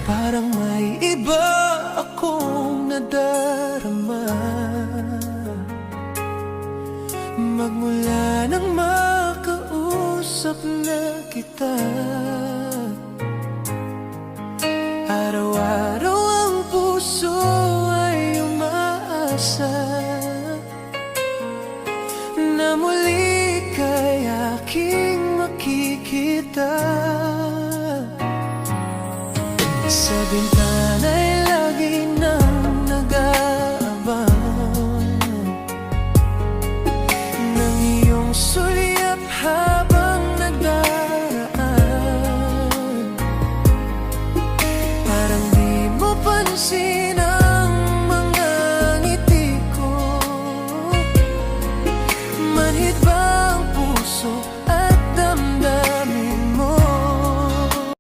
Parang may iba akong nadarama magmula nang makausap na kita. Araw-araw ang puso ay umaasa na muli kay aking makikita. Sa bintana'y lagi nang nag-aabang ng iyong sulyap habang nagdaraan. Parang di mo pansin